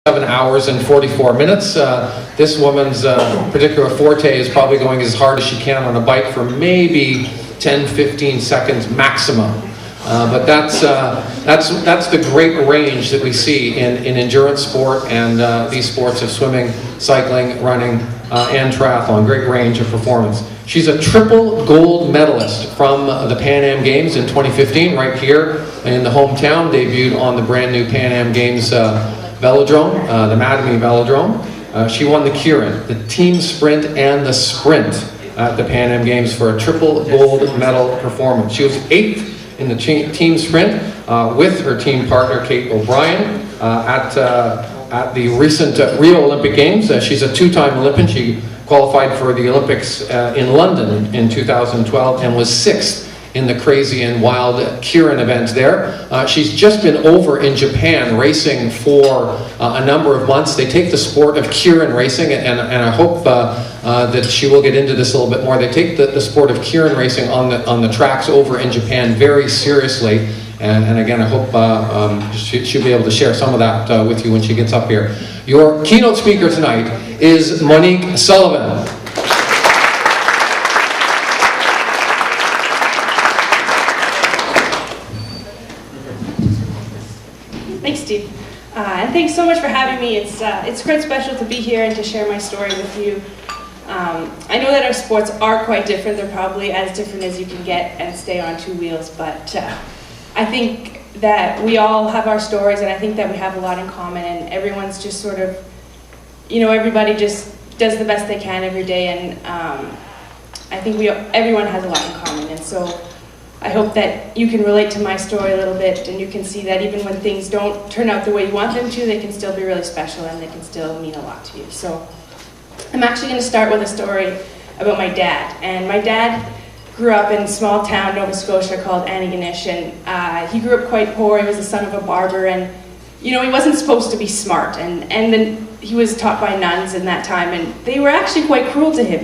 7 hours and 44 minutes. This woman's particular forte is probably going as hard as she can on a bike for maybe 10-15 seconds maximum. But that's the great range that we see in endurance sport and these sports of swimming, cycling, running, and triathlon. Great range of performance. She's a triple gold medalist from the Pan Am Games in 2015, right here in the hometown. Debuted on the brand new Pan Am Games velodrome, the Mattamy Velodrome. She won the Kieran, the team sprint, and the sprint at the Pan Am Games for a triple gold medal performance. She was 8th in the team sprint with her team partner Kate O'Brien at the recent Rio Olympic Games. She's a 2-time Olympian. She qualified for the Olympics in London in 2012 and was 6th in the crazy and wild Kieran event there. She's just been over in Japan racing for a number of months. They take the sport of Kieran racing, and I hope that she will get into this a little bit more. They take the sport of Kieran racing on the tracks over in Japan very seriously. And again, I hope she'll be able to share some of that with you when she gets up here. Your keynote speaker tonight is Monique Sullivan. Thanks, Steve. And thanks so much for having me. It's quite special to be here and to share my story with you. I know that our sports are quite different. They're probably as different as you can get and stay on 2 wheels, but I think that we all have our stories, and I think that we have a lot in common, and everyone's just sort of, everybody just does the best they can every day, and I think everyone has a lot in common, and so I hope that you can relate to my story a little bit, and you can see that even when things don't turn out the way you want them to, they can still be really special and they can still mean a lot to you. So I'm actually going to start with a story about my dad. And my dad grew up in a small town, Nova Scotia, called Antigonish, and he grew up quite poor. He was the son of a barber, and he wasn't supposed to be smart, and then he was taught by nuns in that time, and they were actually quite cruel to him.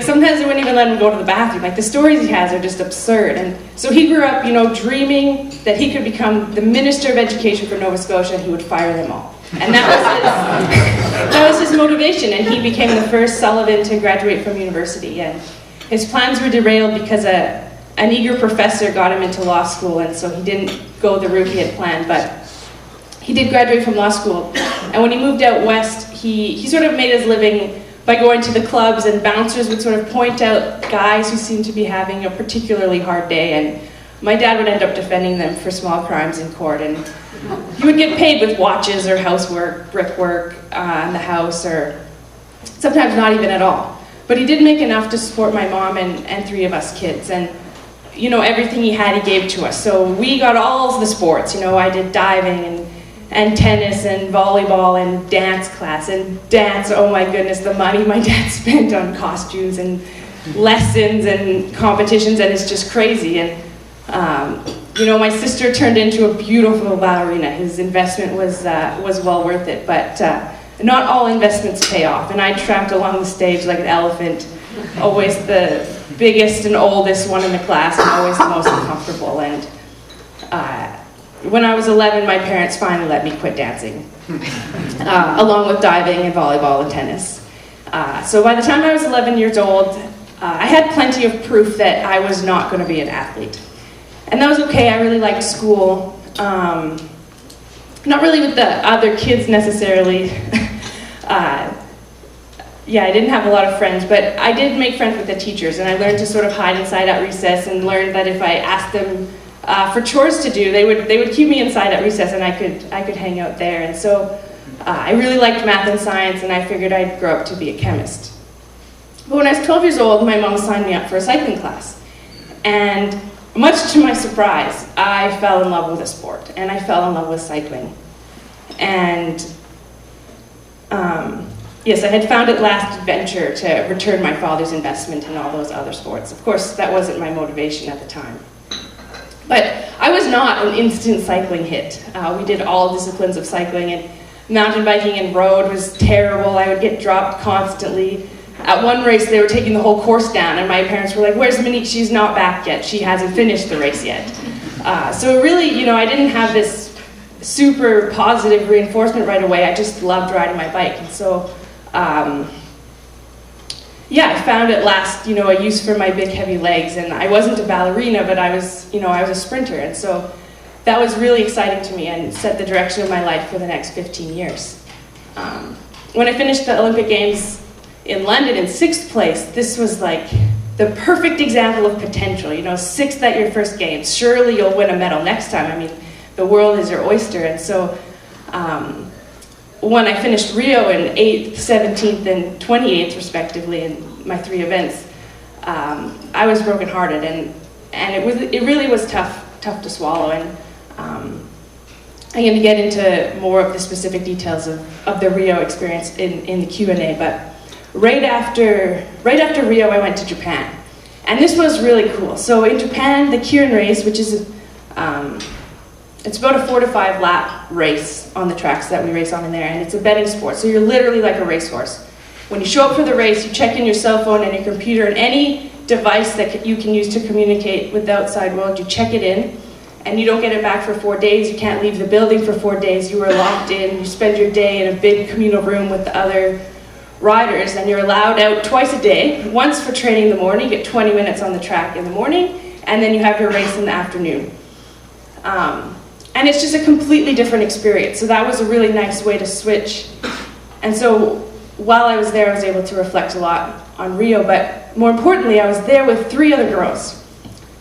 Sometimes they wouldn't even let him go to the bathroom. The stories he has are just absurd. And so he grew up, dreaming that he could become the Minister of Education for Nova Scotia, and he would fire them all. And that was his motivation, and he became the first Sullivan to graduate from university. And his plans were derailed because an eager professor got him into law school, and so he didn't go the route he had planned. But he did graduate from law school, and when he moved out west, he sort of made his living by going to the clubs, and bouncers would sort of point out guys who seemed to be having a particularly hard day, and my dad would end up defending them for small crimes in court, and he would get paid with watches or housework, brickwork in the house, or sometimes not even at all. But he did make enough to support my mom and 3 of us kids, and everything he had he gave to us. So we got all of the sports. I did diving and tennis and volleyball and dance class. And dance, oh my goodness, the money my dad spent on costumes and lessons and competitions, and it's just crazy. And my sister turned into a beautiful ballerina. His investment was well worth it, but not all investments pay off. And I tramped along the stage like an elephant, always the biggest and oldest one in the class, and always the most uncomfortable. And when I was 11, my parents finally let me quit dancing, along with diving and volleyball and tennis. So by the time I was 11 years old, I had plenty of proof that I was not going to be an athlete. And that was okay. I really liked school. Not really with the other kids necessarily. I didn't have a lot of friends, but I did make friends with the teachers, and I learned to sort of hide inside at recess, and learned that if I asked them for chores to do, they would keep me inside at recess, and I could hang out there. And so I really liked math and science, and I figured I'd grow up to be a chemist. But when I was 12 years old, my mom signed me up for a cycling class, and much to my surprise, I fell in love with the sport, and I fell in love with cycling. And yes, I had found at last adventure to return my father's investment in all those other sports. Of course, that wasn't my motivation at the time. But I was not an instant cycling hit. We did all disciplines of cycling, and mountain biking and road was terrible. I would get dropped constantly. At one race, they were taking the whole course down, and my parents were like, "Where's Monique? She's not back yet. She hasn't finished the race yet." So really, I didn't have this super positive reinforcement right away. I just loved riding my bike. And so, yeah, I found at last, a use for my big heavy legs. And I wasn't a ballerina, but I was a sprinter. And so that was really exciting to me and set the direction of my life for the next 15 years. When I finished the Olympic Games in London in 6th place, this was like the perfect example of potential. 6th at your first games. Surely you'll win a medal next time. I mean, the world is your oyster. And so when I finished Rio in 8th, 17th, and 28th, respectively, in my 3 events, I was brokenhearted, and it really was tough to swallow. And I'm going to get into more of the specific details of the Rio experience in the Q&A, but right after Rio, I went to Japan. And this was really cool. So in Japan, the Kirin race, which is, it's about a 4 to 5 lap race on the tracks that we race on in there, and it's a betting sport. So you're literally like a racehorse. When you show up for the race, you check in your cell phone and your computer and any device that you can use to communicate with the outside world, you check it in, and you don't get it back for 4 days. You can't leave the building for 4 days. You are locked in. You spend your day in a big communal room with the other riders, and you're allowed out twice a day. Once for training in the morning, you get 20 minutes on the track in the morning, and then you have your race in the afternoon. And it's just a completely different experience. So that was a really nice way to switch. And so while I was there, I was able to reflect a lot on Rio, but more importantly, I was there with 3 other girls.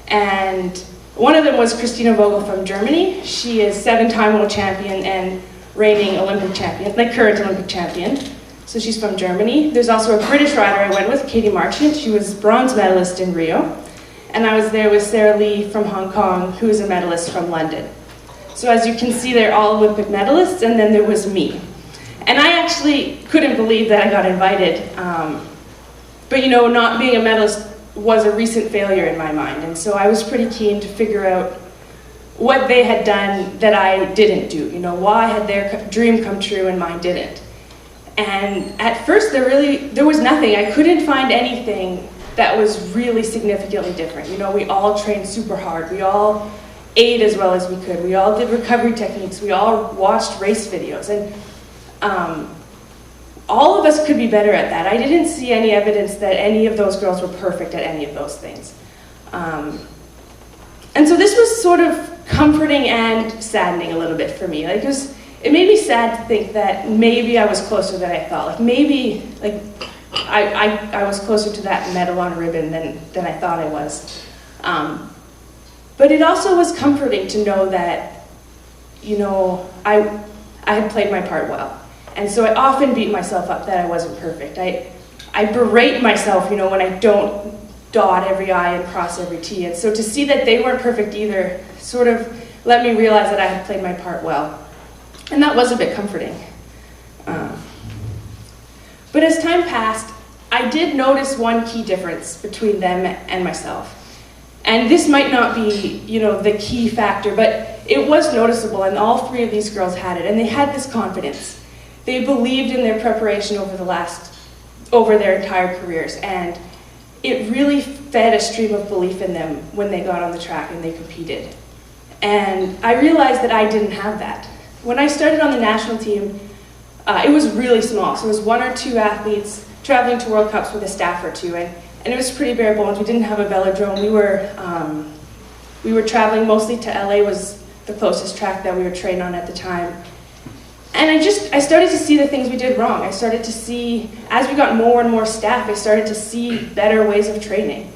And one of them was Christina Vogel from Germany. She is 7-time world champion and reigning Olympic champion, like current Olympic champion. So she's from Germany. There's also a British rider I went with, Katie Marchant. She was bronze medalist in Rio. And I was there with Sarah Lee from Hong Kong, who is a medalist from London. So as you can see, they're all Olympic medalists, and then there was me. And I actually couldn't believe that I got invited. But not being a medalist was a recent failure in my mind. And so I was pretty keen to figure out what they had done that I didn't do. Why had their dream come true and mine didn't? And at first, there was nothing. I couldn't find anything that was really significantly different. We all trained super hard. We all ate as well as we could. We all did recovery techniques. We all watched race videos. And all of us could be better at that. I didn't see any evidence that any of those girls were perfect at any of those things. And so this was sort of comforting and saddening a little bit for me. It made me sad to think that maybe I was closer than I thought. Maybe I was closer to that medal on a ribbon than I thought I was. But it also was comforting to know that, I had played my part well. And so I often beat myself up that I wasn't perfect. I berate myself, when I don't dot every I and cross every T. And so to see that they weren't perfect either sort of let me realize that I had played my part well. And that was a bit comforting. But as time passed, I did notice one key difference between them and myself. And this might not be, the key factor, but it was noticeable, and all 3 of these girls had it, and they had this confidence. They believed in their preparation over their entire careers, and it really fed a stream of belief in them when they got on the track and they competed. And I realized that I didn't have that. When I started on the national team, it was really small, so it was 1 or 2 athletes traveling to World Cups with a staff or 2, and it was pretty bare bones. We didn't have a velodrome. We were traveling mostly to LA, was the closest track that we were trained on at the time. And I started to see the things we did wrong. I started to see, as we got more and more staff, I started to see better ways of training.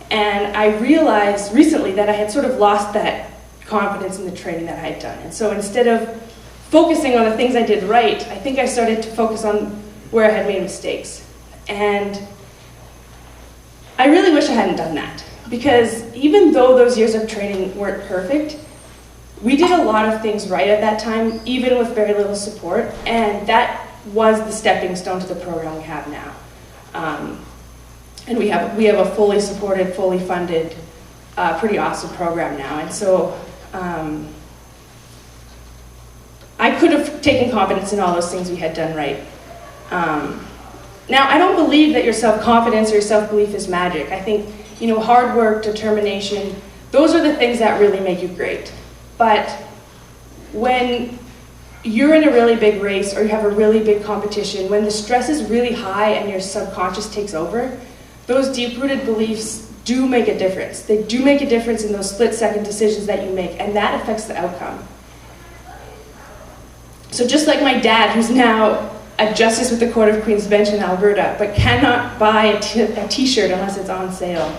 And I realized recently that I had sort of lost that confidence in the training that I had done. And so instead of focusing on the things I did right, I think I started to focus on where I had made mistakes. And I really wish I hadn't done that, because even though those years of training weren't perfect, we did a lot of things right at that time, even with very little support, and that was the stepping stone to the program we have now. And we have a fully supported, fully funded, pretty awesome program now. And so I could have taken confidence in all those things we had done right. Now, I don't believe that your self-confidence or your self-belief is magic. I think, hard work, determination, those are the things that really make you great. But when you're in a really big race or you have a really big competition, when the stress is really high and your subconscious takes over, those deep-rooted beliefs do make a difference. They do make a difference in those split-second decisions that you make, and that affects the outcome. So just like my dad, who's now a justice with the Court of Queen's Bench in Alberta, but cannot buy a t-shirt unless it's on sale,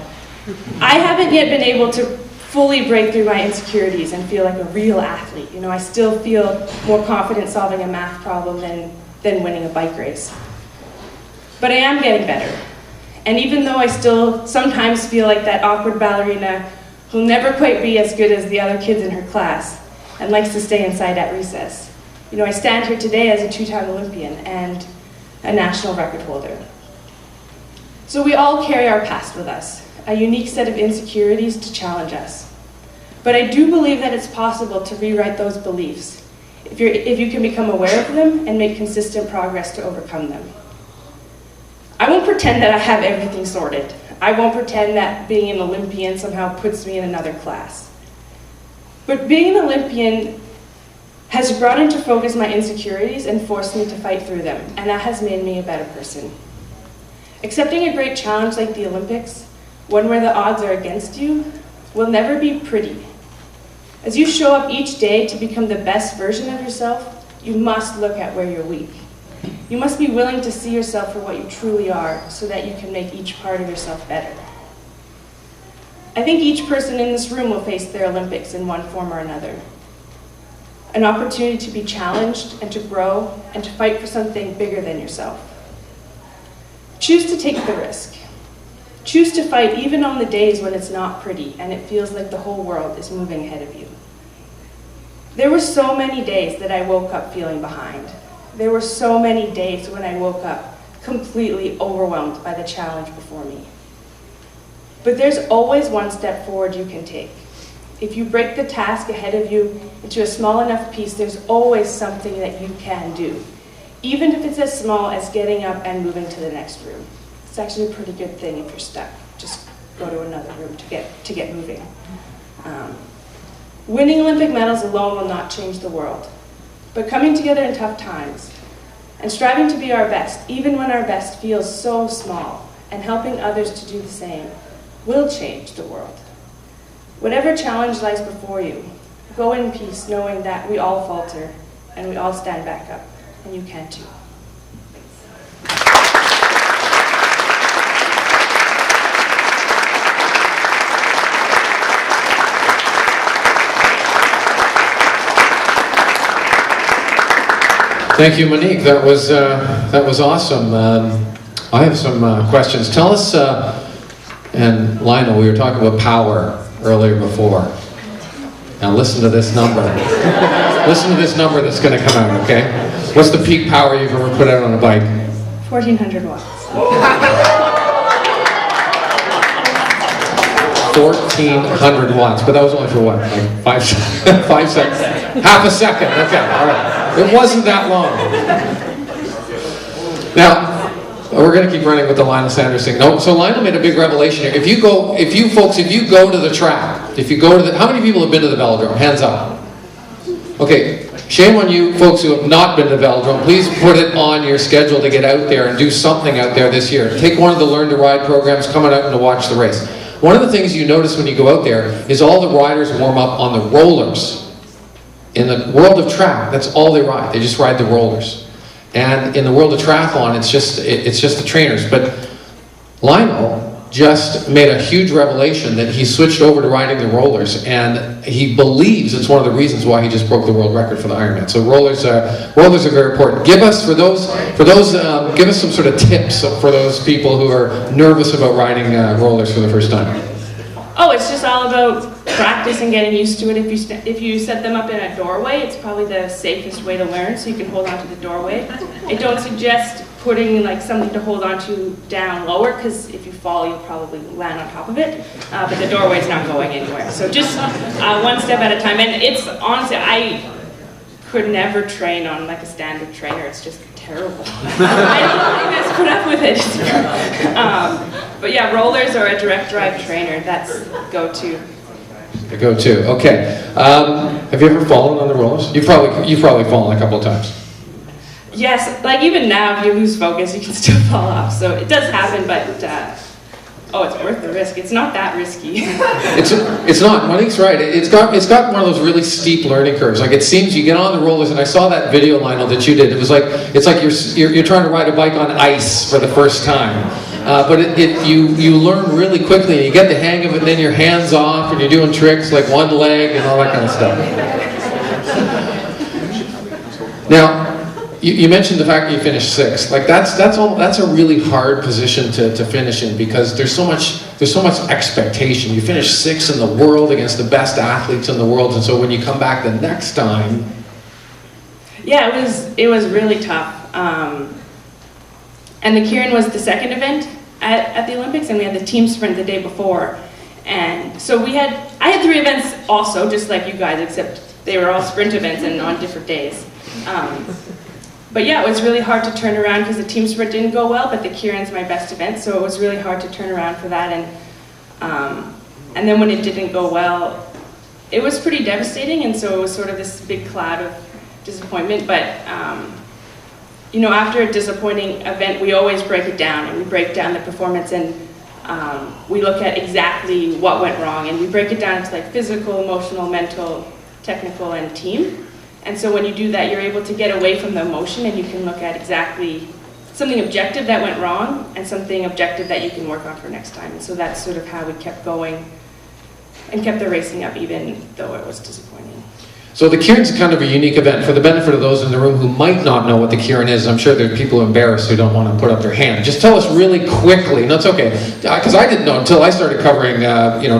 I haven't yet been able to fully break through my insecurities and feel like a real athlete. You know, I still feel more confident solving a math problem than winning a bike race. But I am getting better. And even though I still sometimes feel like that awkward ballerina who'll never quite be as good as the other kids in her class and likes to stay inside at recess, you know, I stand here today as a two-time Olympian and a national record holder. So we all carry our past with us, a unique set of insecurities to challenge us. But I do believe that it's possible to rewrite those beliefs if you can become aware of them and make consistent progress to overcome them. I won't pretend that I have everything sorted. I won't pretend that being an Olympian somehow puts me in another class. But being an Olympian has brought into focus my insecurities and forced me to fight through them, and that has made me a better person. Accepting a great challenge like the Olympics, one where the odds are against you, will never be pretty. As you show up each day to become the best version of yourself, you must look at where you're weak. You must be willing to see yourself for what you truly are so that you can make each part of yourself better. I think each person in this room will face their Olympics in one form or another. An opportunity to be challenged and to grow and to fight for something bigger than yourself. Choose to take the risk. Choose to fight even on the days when it's not pretty and it feels like the whole world is moving ahead of you. There were so many days that I woke up feeling behind. There were so many days when I woke up completely overwhelmed by the challenge before me. But there's always one step forward you can take. If you break the task ahead of you into a small enough piece, there's always something that you can do, even if it's as small as getting up and moving to the next room. It's actually a pretty good thing if you're stuck. Just go to another room to get moving. Winning Olympic medals alone will not change the world, but coming together in tough times and striving to be our best, even when our best feels so small, and helping others to do the same, will change the world. Whatever challenge lies before you, go in peace knowing that we all falter and we all stand back up, and you can too. Thank you, Monique. That was awesome. I have some questions. Tell us, and Lionel, we were talking about power earlier before. Now listen to this number. Listen to this number that's going to come out, okay? What's the peak power you've ever put out on a bike? 1,400 watts. 1,400 watts, but that was only for what, like 5 seconds? Half a second, okay, all right. It wasn't that long. Now, we're going to keep running with the Lionel Sanders thing. No, so Lionel made a big revelation here. If you go to the track, how many people have been to the velodrome? Hands up. Okay, shame on you folks who have not been to the velodrome. Please put it on your schedule to get out there and do something out there this year. Take one of the Learn to Ride programs, come out and to watch the race. One of the things you notice when you go out there is all the riders warm up on the rollers. In the world of track, that's all they ride. They just ride the rollers. And in the world of triathlon, it's just the trainers. But Lionel just made a huge revelation that he switched over to riding the rollers, and he believes it's one of the reasons why he just broke the world record for the Ironman. So rollers are very important. Give us give us some sort of tips for those people who are nervous about riding rollers for the first time. Oh, it's just all about practice and getting used to it. If you set them up in a doorway, it's probably the safest way to learn, so you can hold on to the doorway. I don't suggest putting like something to hold on to down lower, because if you fall, you'll probably land on top of it. But the doorway's not going anywhere. So just one step at a time. And it's honestly, I could never train on like a standard trainer. It's just terrible. I don't know how you guys put up with it. But yeah, rollers or a direct drive trainer, that's go-to The go-to. Okay. Have you ever fallen on the rollers? You've probably fallen a couple of times. Yes, like even now, if you lose focus, you can still fall off. So it does happen, but it's worth the risk. It's not that risky. It's not. Monique's right. It's got one of those really steep learning curves. Like it seems you get on the rollers, and I saw that video, Lionel, that you did. It's like you're trying to ride a bike on ice for the first time. But you learn really quickly, and you get the hang of it, and then your hands off, and you're doing tricks like one leg and all that kind of stuff. Now, you mentioned the fact that you finished sixth. Like that's a really hard position to finish in, because there's so much expectation. You finish sixth in the world against the best athletes in the world, and so when you come back the next time, yeah, it was really tough. And the Keirin was the second event at the Olympics, and we had the team sprint the day before. And so I had 3 events also, just like you guys, except they were all sprint events and on different days. But yeah, it was really hard to turn around because the team sprint didn't go well, but the Keirin's my best event, so it was really hard to turn around for that. And then when it didn't go well, it was pretty devastating, and so it was sort of this big cloud of disappointment. But after a disappointing event, we always break it down, and we break down the performance, and we look at exactly what went wrong, and we break it down into like physical, emotional, mental, technical, and team. And so when you do that, you're able to get away from the emotion, and you can look at exactly something objective that went wrong and something objective that you can work on for next time. And so that's sort of how we kept going and kept the racing up, even though it was disappointing. So the Keirin's kind of a unique event. For the benefit of those in the room who might not know what the Keirin is, I'm sure there are people embarrassed who don't want to put up their hand. Just tell us really quickly. No, it's okay, because I didn't know until I started covering,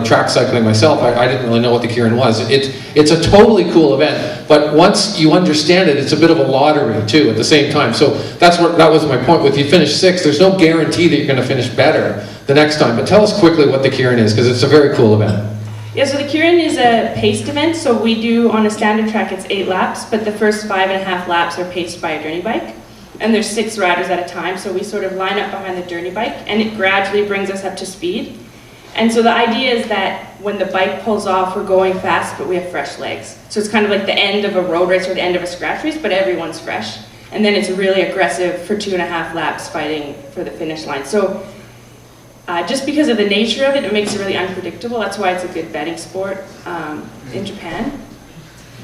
track cycling myself. I didn't really know what the Keirin was. It's a totally cool event, but once you understand it, it's a bit of a lottery too at the same time. So that was my point. With you finish sixth, there's no guarantee that you're going to finish better the next time. But tell us quickly what the Keirin is, because it's a very cool event. Yeah, so the Keirin is a paced event, so we do, on a standard track, it's 8 laps, but the first 5.5 laps are paced by a journey bike, and there's 6 riders at a time, so we sort of line up behind the journey bike, and it gradually brings us up to speed. And so the idea is that when the bike pulls off, we're going fast, but we have fresh legs. So it's kind of like the end of a road race or the end of a scratch race, but everyone's fresh. And then it's really aggressive for 2.5 laps fighting for the finish line. So just because of the nature of it, it makes it really unpredictable. That's why it's a good betting sport in Japan.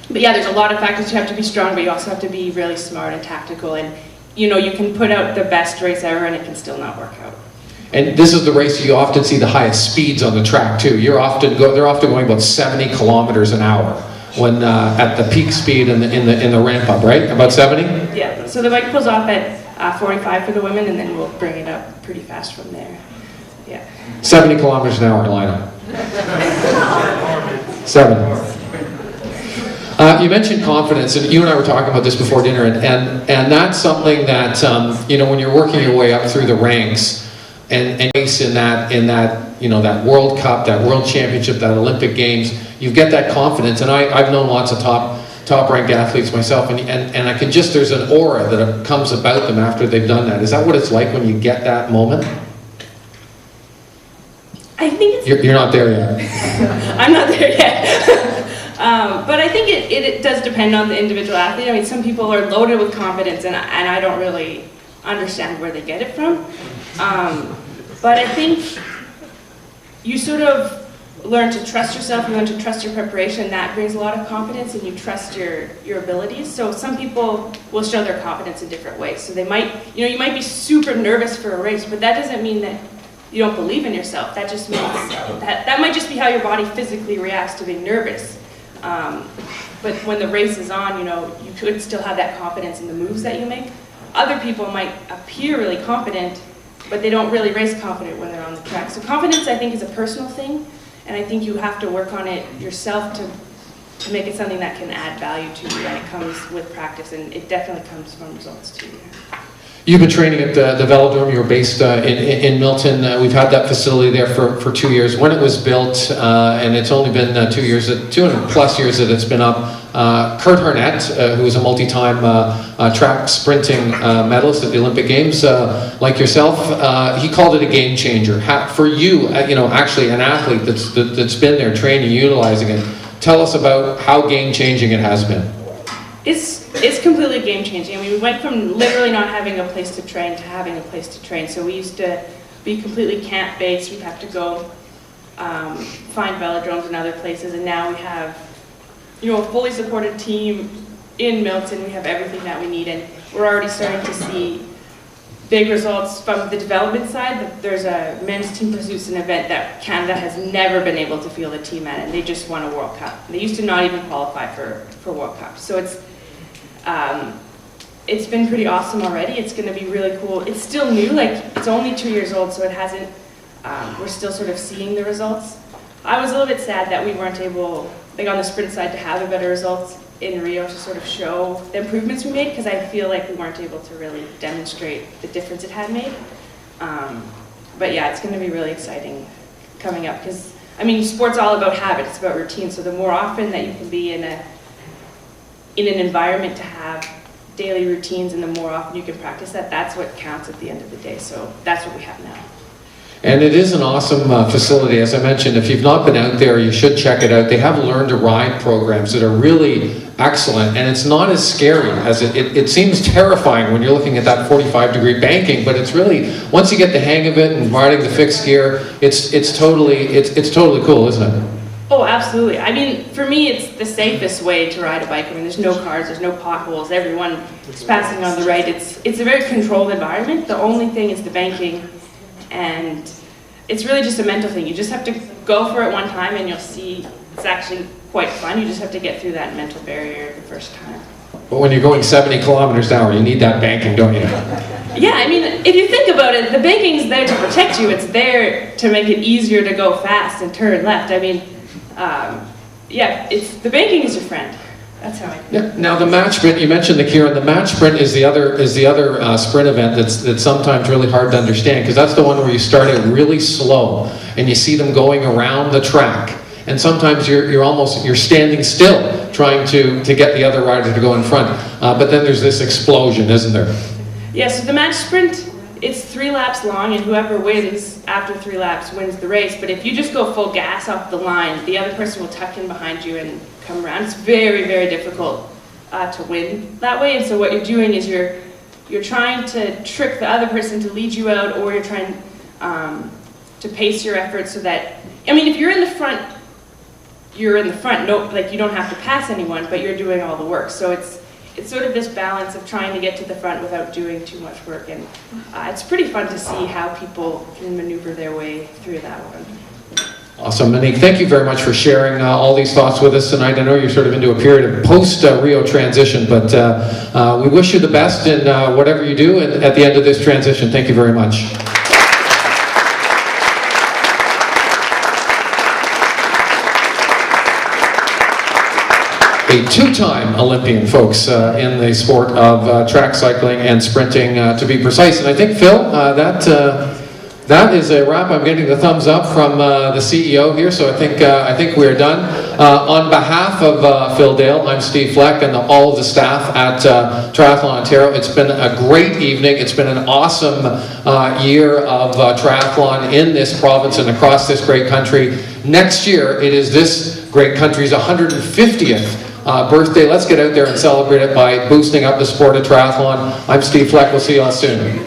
But yeah, there's a lot of factors. You have to be strong, but you also have to be really smart and tactical. And you can put out the best race ever, and it can still not work out. And this is the race you often see the highest speeds on the track too. They're often going about 70 kilometers an hour when at the peak speed in the ramp up, right? About 70? Yeah. So the bike pulls off at 45 for the women, and then we'll bring it up pretty fast from there. Yeah. 70 kilometers an hour, Lionel. 7. You mentioned confidence, and you and I were talking about this before dinner, and that's something that when you're working your way up through the ranks and race in that that World Cup, that World Championship, that Olympic Games, you get that confidence. And I've known lots of top ranked athletes myself, and I can just, there's an aura that comes about them after they've done that. Is that what it's like when you get that moment? I think it's... You're not there yet. I'm not there yet. But I think it does depend on the individual athlete. I mean, some people are loaded with confidence, and I don't really understand where they get it from. But I think you sort of learn to trust yourself, you learn to trust your preparation. That brings a lot of confidence, and you trust your abilities. So some people will show their confidence in different ways. So they might, you might be super nervous for a race, but that doesn't mean that you don't believe in yourself. That just means that might just be how your body physically reacts to being nervous. But when the race is on, you could still have that confidence in the moves that you make. Other people might appear really confident, but they don't really race confident when they're on the track. So confidence, I think, is a personal thing, and I think you have to work on it yourself to make it something that can add value to you, and it comes with practice, and it definitely comes from results too. You've been training at the Velodrome. You're based in Milton. We've had that facility there for 2 years. When it was built, and it's only been 2 years, 2+ years that it's been up, Kurt Harnett, who is a multi-time track sprinting medalist at the Olympic Games, like yourself, he called it a game changer. For you, actually an athlete that's been there training, utilizing it, tell us about how game-changing it has been. It's completely game-changing. I mean, we went from literally not having a place to train to having a place to train. So we used to be completely camp-based. We'd have to go find velodromes and other places, and now we have, a fully supported team in Milton. We have everything that we need, and we're already starting to see big results from the development side. There's a men's team pursuits, an event that Canada has never been able to field a team at, and they just won a World Cup. They used to not even qualify for World Cups. So it's been pretty awesome already. It's going to be really cool. It's still new, it's only 2 years old, so it hasn't, we're still sort of seeing the results. I was a little bit sad that we weren't able, on the sprint side, to have a better results in Rio to sort of show the improvements we made, because I feel like we weren't able to really demonstrate the difference it had made. But yeah, it's going to be really exciting coming up, because, sport's all about habit, it's about routine, so the more often that you can be in an environment to have daily routines, and the more often you can practice that, that's what counts at the end of the day. So that's what we have now. And it is an awesome facility. As I mentioned, if you've not been out there, you should check it out. They have learn to ride programs that are really excellent, and it's not as scary as it seems terrifying when you're looking at that 45-degree banking, but it's really, once you get the hang of it and riding the fixed gear, it's totally cool, isn't it? Oh, absolutely. For me, it's the safest way to ride a bike. There's no cars, there's no potholes, everyone is passing on the right. It's a very controlled environment. The only thing is the banking, and it's really just a mental thing. You just have to go for it one time, and you'll see it's actually quite fun. You just have to get through that mental barrier the first time. But when you're going 70 kilometers an hour, you need that banking, don't you? Yeah, if you think about it, the banking is there to protect you. It's there to make it easier to go fast and turn left. The banking is your friend. That's how I feel. Yeah. Now the match sprint, you mentioned the Kieran. The match sprint is the other sprint event that's sometimes really hard to understand, because that's the one where you start it really slow and you see them going around the track, and sometimes you're standing still trying to get the other rider to go in front. But then there's this explosion, isn't there? Yeah. So the match sprint, it's 3 laps long, and whoever wins after 3 laps wins the race. But if you just go full gas off the line, the other person will tuck in behind you and come around. It's very, very difficult to win that way. And so what you're doing is you're trying to trick the other person to lead you out, or you're trying to pace your efforts so that, if you're in the front, you're in the front. No, you don't have to pass anyone, but you're doing all the work. So it's sort of this balance of trying to get to the front without doing too much work, and it's pretty fun to see how people can maneuver their way through that one. Awesome. Monique, thank you very much for sharing all these thoughts with us tonight. I know you're sort of into a period of post-Rio transition, but we wish you the best in whatever you do at the end of this transition. Thank you very much. A 2-time Olympian, folks, in the sport of track cycling and sprinting, to be precise. And I think, Phil, that is a wrap. I'm getting the thumbs up from the CEO here, so I think we're done. On behalf of Phil Dale, I'm Steve Fleck, and all of the staff at Triathlon Ontario. It's been a great evening. It's been an awesome year of triathlon in this province and across this great country. Next year, it is this great country's 150th birthday. Let's get out there and celebrate it by boosting up the sport of triathlon. I'm Steve Fleck. We'll see you all soon.